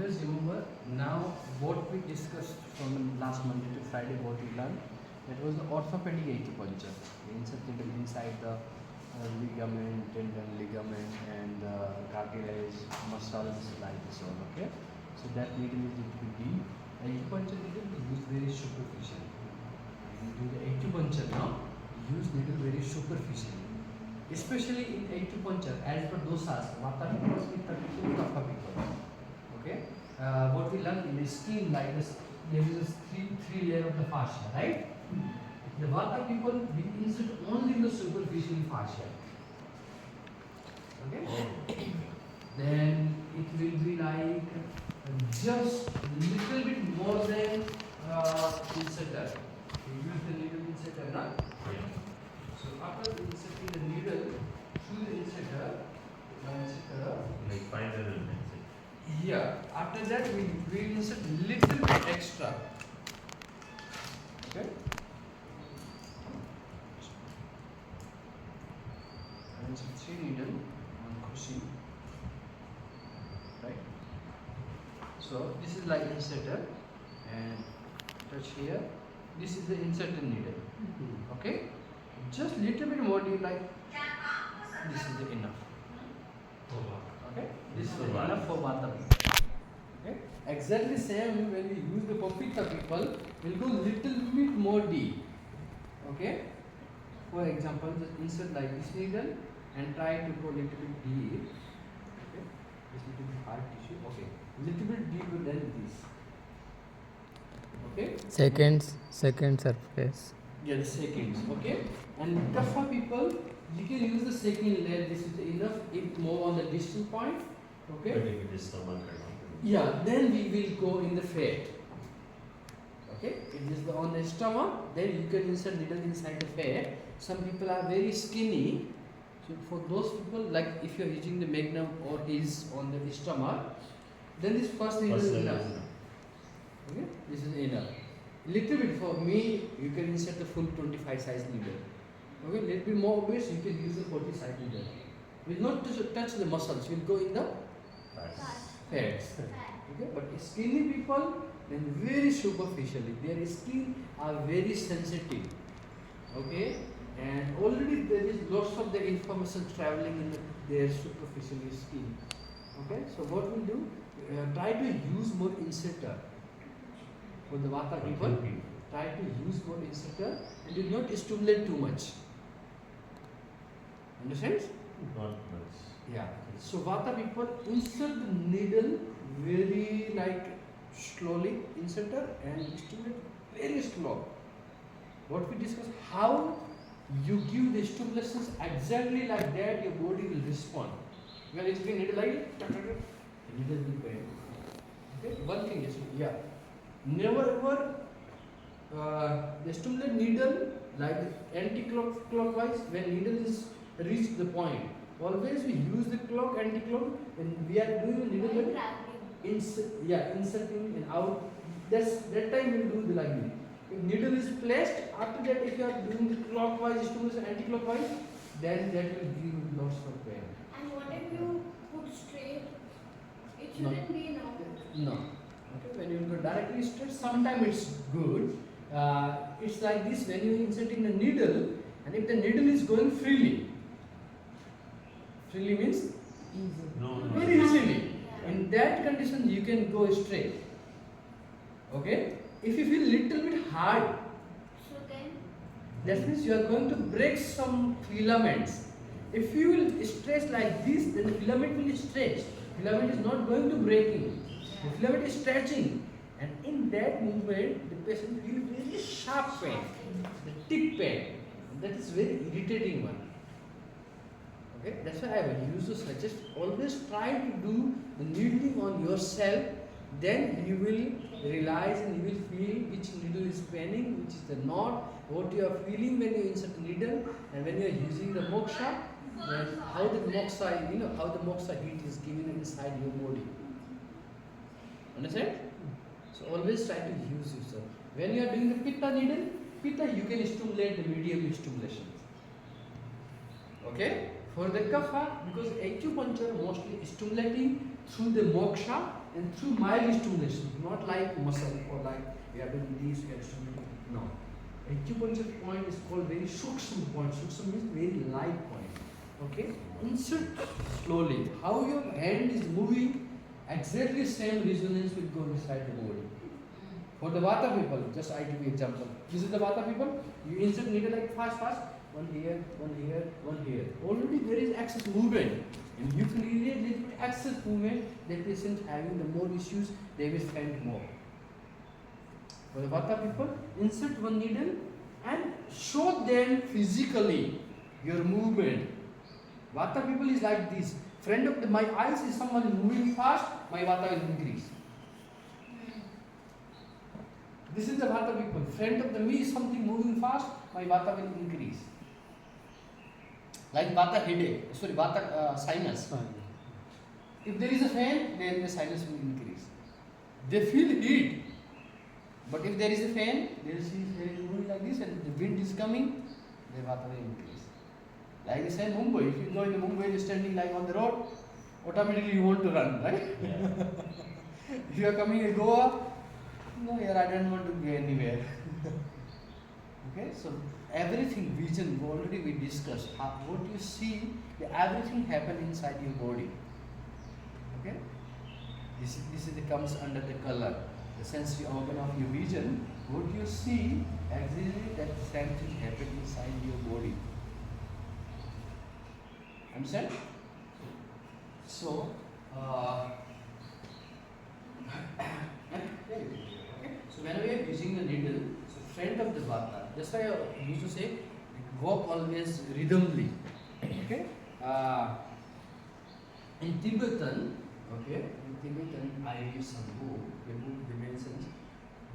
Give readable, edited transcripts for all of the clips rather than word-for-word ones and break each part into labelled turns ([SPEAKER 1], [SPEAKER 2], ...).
[SPEAKER 1] always remember now what we discussed from last Monday to Friday, what we learned. That was the orthopedic acupuncture. We insert needle inside the ligament, tendon, ligament, and cartilage, muscles, like this all. Okay. So that needle is little bit deep. Acupuncture needle we use very superficial. And do the acupuncture now, use needle very superficially. Especially in acupuncture, as per dosas, vata people, pitta people, kapha people. Okay, what we learned in the skin, like this, there is a three layer of the fascia, right? The vata people, we insert only the superficial fascia. Okay, then it will be like just little bit more than inserter. We use the needle inserter, na? So after inserting the needle through the inserter,
[SPEAKER 2] like 5 level insert.
[SPEAKER 1] yeah. After that we will insert little bit extra. Okay. I insert 3 needle on cushion. Right. So this is like inserter, and touch here. This is the inserted needle. Okay. Just little bit more, do you like? This is the enough. Okay, this is enough for vata people. Okay, exactly same when we use the for pitta people, we'll go little bit more deep. Okay, for example, just insert like this needle and try to go little bit deep. Okay, this little bit hard tissue. Okay, little bit deeper than this. Okay.
[SPEAKER 3] Second surface.
[SPEAKER 1] Yeah, the seconds. Okay, and kapha people, you can use the second layer. This is enough. If more on the distant point. Okay.
[SPEAKER 2] But if it is stomach
[SPEAKER 1] Yeah, then we will go in the fat. Okay, it is on the stomach. Then you can insert needle inside the fat. Some people are very skinny. So for those people, like if you are using the magnum or is on the stomach, then this first needle is enough. Okay, this is enough. Little bit for me, you can insert the full 25 size needle. Okay, little bit more obvious, you can use the 40 size needle. Will not touch the muscles, will go in the fats. Okay, but skinny people, then very superficially, their skin are very sensitive. Okay, and already there is lots of the information traveling in their superficial skin. Okay, so what we'll do, try to use more inserter. For the vata people, try to use more inserter and do not stimulate too much. Understand?
[SPEAKER 2] Not much.
[SPEAKER 1] Yeah. So vata people insert the needle very like slowly, inserter, and stimulate very slow. What we discussed, how you give the stimulations exactly like that, your body will respond. When it's been needle like the needle will bend. Okay. One thing is never ever stimulate needle like anti-clockwise when needle is reached the point. Always we use the clock anti-clock when we are doing needle inserting and out. That time we will do the like this. If needle is placed, after that if you are doing the clockwise stimulation anti-clockwise, then that will give lots of pain.
[SPEAKER 4] And what if you put straight? It shouldn't be now.
[SPEAKER 1] No. Okay, when you go directly straight, sometimes it's good. It's like this when you inserting the needle, and if the needle is going freely means very easily. In that condition, you can go straight. Okay. If you feel little bit hard,
[SPEAKER 4] So then,
[SPEAKER 1] that means you are going to break some filaments. If you will stretch like this, then the filament will stretch. Filament is not going to breaking. The filament is stretching, and in that movement, the patient will very sharp pain, the tick pain. That is very irritating one. Okay, that's why I will use to suggest always try to do the needling on yourself. Then you will realize and you will feel which needle is paining, which is the knot, what you are feeling when you insert the needle, and when you are using the moksha, and how the moksha, how the moksha heat is given inside your body. Understand? So always try to use yourself. When you are doing the pitta needle, pitta you can stimulate the medium stimulation. Okay? For the kapha, because acupuncture mostly stimulating through the moksha and through mild stimulation, not like muscle or like we are doing this, we are stimulating. No. Acupuncture point is called very sukshma point. Sukshma means very light point. Okay? Insert slowly. How your hand is moving, exactly same resonance will go inside the body. For the vata people, just I give you example. This is the vata people. You insert needle like fast. One here, one here, one here. Already there is excess movement. And you can relate little bit excess movement, the patient having the more issues, they will faint more. For the vata people, insert one needle and show them physically your movement. Vata people is like this. Friend of my eyes is someone moving fast, my vata will increase. This is the vata people. Friend of the me is something moving fast, my vata will increase. Like vata headache, vata sinus. If there is a fan, then the sinus will increase. They feel heat. But if there is a fan, they will see there is moving like this and the wind is coming, their vata will increase. Like I said, Mumbai, if you go in Mumbai, you're standing like on the road, automatically you want to run, right?
[SPEAKER 2] Yeah.
[SPEAKER 1] If you are coming in Goa, no, here I don't want to go anywhere. Okay, so everything, vision, already we discussed. What you see, everything happen inside your body. Okay, this comes under the color, the sensory organ of your vision. What you see, exactly that same thing happen inside your body. Understand? So, so whenever you are using the needle, so front of the vata, that's why I used to say, walk always rhythmly. Okay? In Tibetan, I use some book, the book dimensions.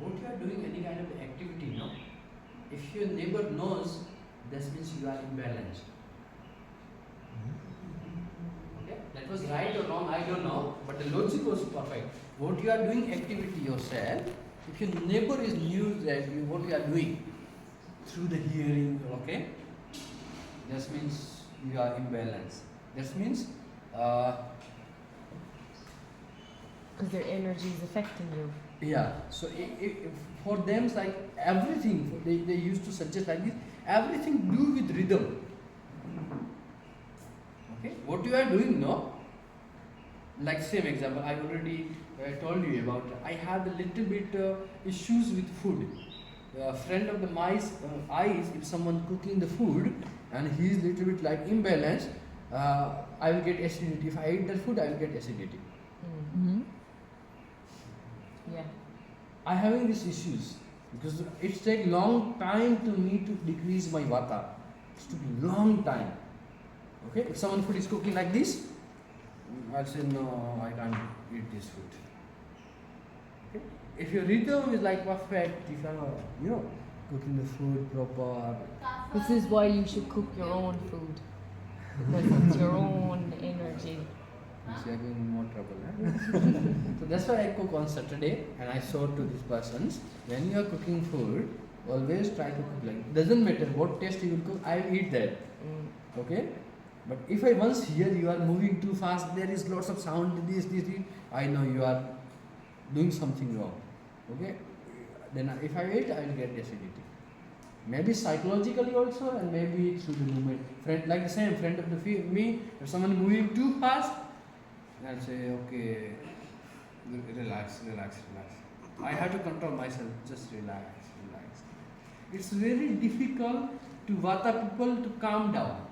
[SPEAKER 1] What you are doing any kind of activity, no? If your neighbor knows, that means you are imbalanced. Okay? That was right or wrong, I don't know, but the logic was perfect. What you are doing activity yourself, if your neighbor is new that what you are doing through the hearing, okay, that means you are imbalanced. That means
[SPEAKER 5] because their energy is affecting you.
[SPEAKER 1] yeah. So if for them it's like everything they used to suggest like this, everything do with rhythm. Okay, what you are doing, no? Like same example, I already told you about. I have a little bit issues with food. Friend of the mice eyes, if someone cooking the food and he is little bit like imbalanced, I will get acidity. If I eat that food, I will get acidity.
[SPEAKER 5] Mm-hmm. Yeah.
[SPEAKER 1] I having these issues because it take long time to me to decrease my vata. It took long time. Okay, if someone food is cooking like this, I'll say no, I can't eat this food. Okay, if your rhythm is like perfect, if you are, cooking the food proper.
[SPEAKER 5] This is why you should cook your own food. Because it's your own energy.
[SPEAKER 1] You are in more trouble. Eh? So that's why I cook on Saturday and I show to these persons, when you are cooking food, always try to cook like, doesn't matter what taste you will cook, I will eat that. Okay? But if I once hear you are moving too fast, there is lots of sound, this, I know you are doing something wrong. Okay? Then if I eat, I will get acidity. Maybe psychologically also and maybe through the movement. Like the same, friend of me, if someone moving too fast, I'll say, okay, relax. I have to control myself, just relax. It's very difficult to vata people to calm down.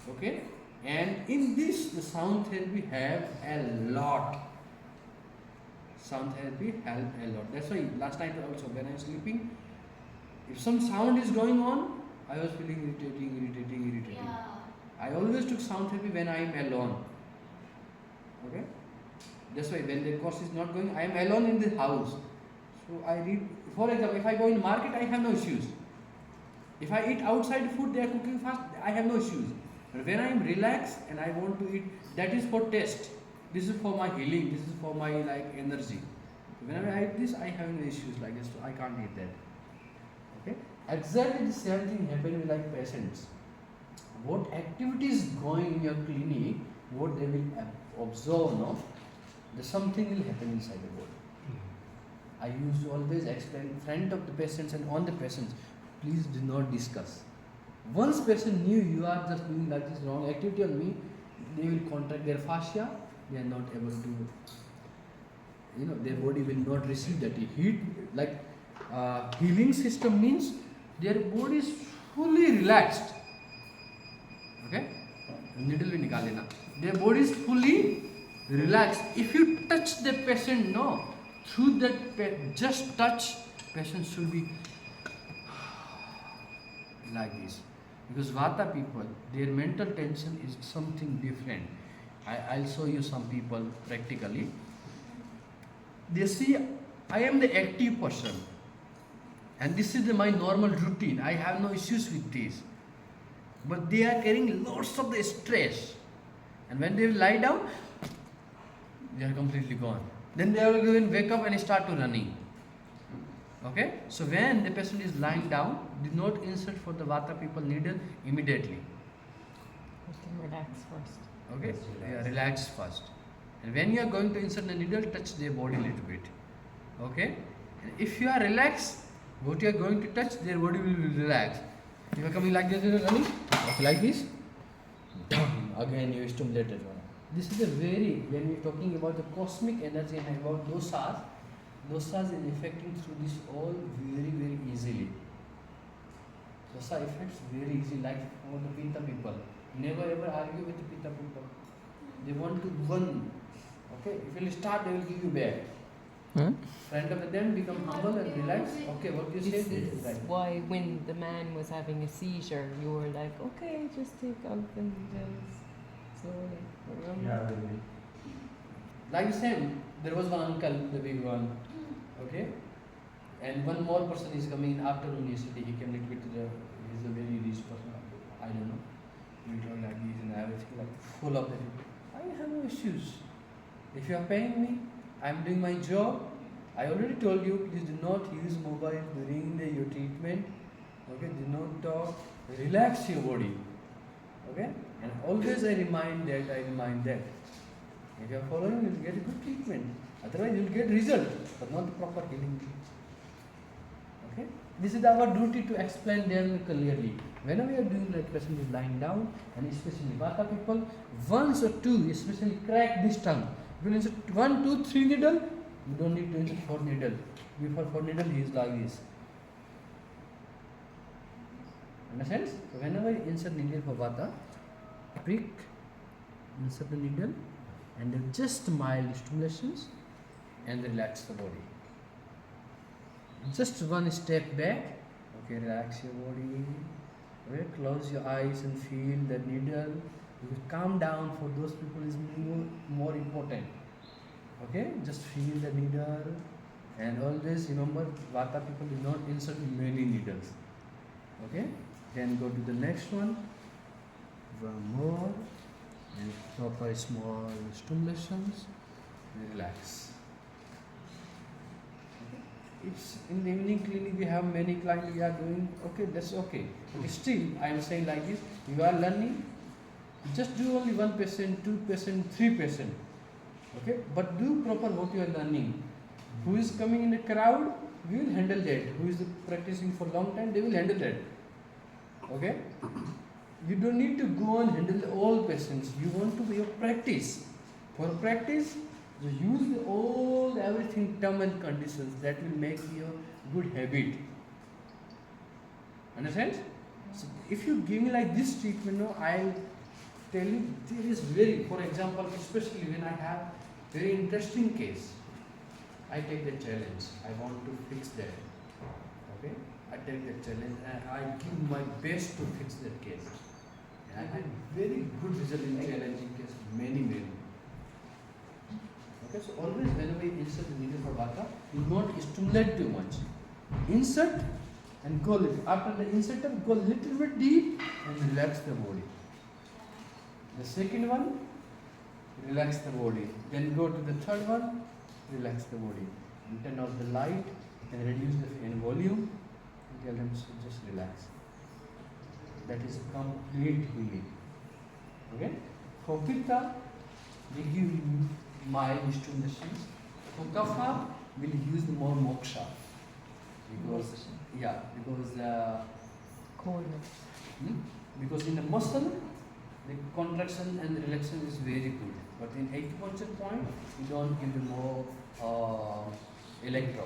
[SPEAKER 1] Okay? And in this, the sound therapy have a lot. Sound therapy help a lot. That's why last night also when I was sleeping, if some sound is going on, I was feeling irritating.
[SPEAKER 4] Yeah.
[SPEAKER 1] I always took sound therapy when I am alone. Okay? That's why when the course is not going, I am alone in the house. So I read, for example, if I go in market, I have no issues. If I eat outside food, they are cooking fast, I have no issues. But when I am relaxed and I want to eat, that is for taste. This is for my healing, this is for my energy. Whenever I eat this, I have no issues like this, so I can't eat that. Okay? Exactly the same thing happened with patients. what activity is going in your clinic, what they will observe, no, that something will happen inside the body. I used to always explain in front of the patients and on the patients, please do not discuss. Once patient knew you are just doing like this wrong activity on me, they will contract their fascia, they are not able to, their body will not receive that heat. Like healing system means their body is fully relaxed. Okay? Needle will nikal lena. Their body is fully relaxed. If you touch the patient, no, through that just touch, patient should be like this. Because Vata people, their mental tension is something different. I'll show you some people practically. They see, I am the active person. And this is my normal routine. I have no issues with this. But they are carrying lots of the stress. And when they lie down, they are completely gone. Then they will go and wake up and start to running. Okay? So when the patient is lying down, do not insert for the Vata people needle immediately.
[SPEAKER 5] Let them relax first.
[SPEAKER 1] Okay?
[SPEAKER 2] Just relax.
[SPEAKER 1] Yeah, relax first. And when you are going to insert the needle, touch their body a little bit. Okay? And if you are relaxed, what you are going to touch, their body will relax. If you are coming like this, you are running, okay, like this, again you stimulated one. This is a very, when we are talking about the cosmic energy and about dosas is affecting through this all very, very easily. Dosa affects very easy, like for the Pitta people. Never ever argue with the Pitta people. They want to win. Okay, if you start, they will give you back. Friend of them become humble and relax. Okay, what you say
[SPEAKER 5] This
[SPEAKER 1] is
[SPEAKER 5] is
[SPEAKER 1] right.
[SPEAKER 5] why when the man was having a seizure, you were like, okay, just take out the needles slowly. Remember?
[SPEAKER 2] Yeah, really.
[SPEAKER 1] Like the same, there was one uncle, the big one. Okay, and one more person is coming in after university. He came little bit to the. He's a very rich person. I don't know. He told like this and everything, like full of the. I have no issues. If you are paying me, I am doing my job. I already told you, please do not use mobile during your treatment. Okay, do not talk. Relax your body. Okay, and always I remind that. If you are following, you will get a good treatment. Otherwise, you will get result, but not the proper healing. Okay, this is our duty to explain them clearly. Whenever you are doing like person is lying down, and especially Vata people, once or two, especially crack this tongue. You will insert 1, 2, 3 needle. You don't need to insert 4 needle. Before 4 needle, he is like this. Understand? So whenever you insert needle for Vata, prick, insert the needle, and then just mild stimulations, and relax the body. Just one step back. Okay, relax your body. Okay, close your eyes and feel the needle. Because calm down for those people is more important. Okay, just feel the needle, and always remember Vata people do not insert many needles. Okay, then go to the next one. One more, and proper small stimulations. Relax. It's in the evening clinic, we have many clients we are doing, okay, that's okay. But still, I am saying like this, you are learning, just do only 1 patient, 2 patient, 3 patient. Okay, but do proper what you are learning. Who is coming in a crowd, we will handle that. Who is practicing for long time, they will handle that. Okay, you don't need to go and handle all patients. You want to be a practice. For practice, so use all everything term and conditions that will make you a good habit. Understand? So if you give me like this treatment, no, I'll tell you there is very, for example, especially when I have very interesting case, I take the challenge. I want to fix that. Okay? I take the challenge and I give my best to fix that case. And I had very good result in challenging case, many. Okay, so always whenever you insert the needle for Vata, do not stimulate too much. Insert and go little. After the inserter, go little bit deep and relax the body. The second one, relax the body. Then go to the third one, relax the body. And turn off the light and reduce the fan volume. And tell them to just relax. that is complete healing. Okay? For Pitta, we give mild stimulations. For Kapha, we'll use more moksha. Because, yeah, because
[SPEAKER 5] Coolness.
[SPEAKER 1] because in the muscle, the contraction and relaxation is very good. But in acupuncture point, we don't give the more electro.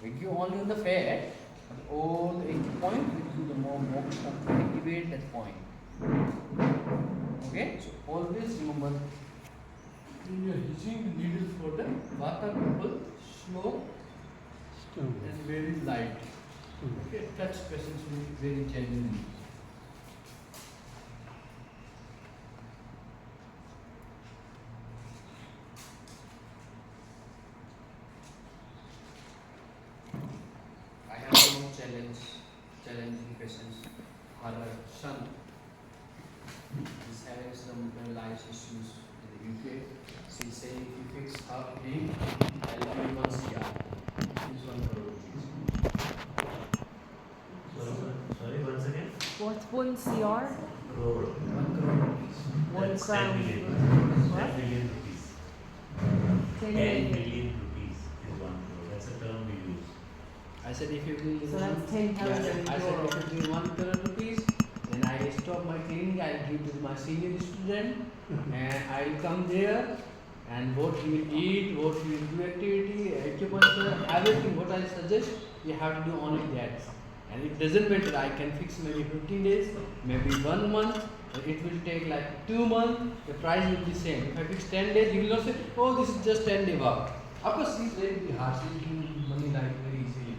[SPEAKER 1] We give only on the fat, but all the acupoint, we give the more moksha to activate that point. Okay? So always remember, when you are using the needle for the Vata people, slow and very light. Okay, touch patients will be very genuine. I have no challenging patients. Her son is having some life issues in the UK. She said if you fix him, I'll give you 1 CR. It's 1 crore rupees.
[SPEAKER 2] Sorry, once again.
[SPEAKER 5] What's 1 CR?
[SPEAKER 2] Crore.
[SPEAKER 1] 1 crore rupees.
[SPEAKER 5] 1
[SPEAKER 2] That's
[SPEAKER 5] crown.
[SPEAKER 2] 10 million.
[SPEAKER 5] What?
[SPEAKER 2] 10 million rupees.
[SPEAKER 5] 10
[SPEAKER 2] 10
[SPEAKER 5] million.
[SPEAKER 2] million rupees is 1 crore. That's a term we use.
[SPEAKER 1] I said if you give
[SPEAKER 5] So
[SPEAKER 1] one,
[SPEAKER 5] that's 10,000
[SPEAKER 1] I said
[SPEAKER 5] euro.
[SPEAKER 1] if you give 1 crore rupees, then I stop my clinic, I'll give to my senior student and I'll come there and what he will eat, what he will do activity, acupuncture, everything what I suggest, you have to do only that. And it doesn't matter, I can fix maybe 15 days, maybe 1 month, or it will take like 2 months, the price will be same. If I fix 10 days, you will not say, oh this is just 10 day work. Of course, he's very hard, he's giving money like very easily.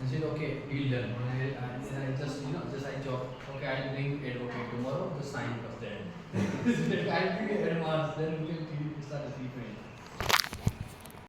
[SPEAKER 1] And said, okay, deal done. And I just, just I job. Okay, I'll bring advocate tomorrow, just sign for that. I'll give you advance, then we can start the treatment.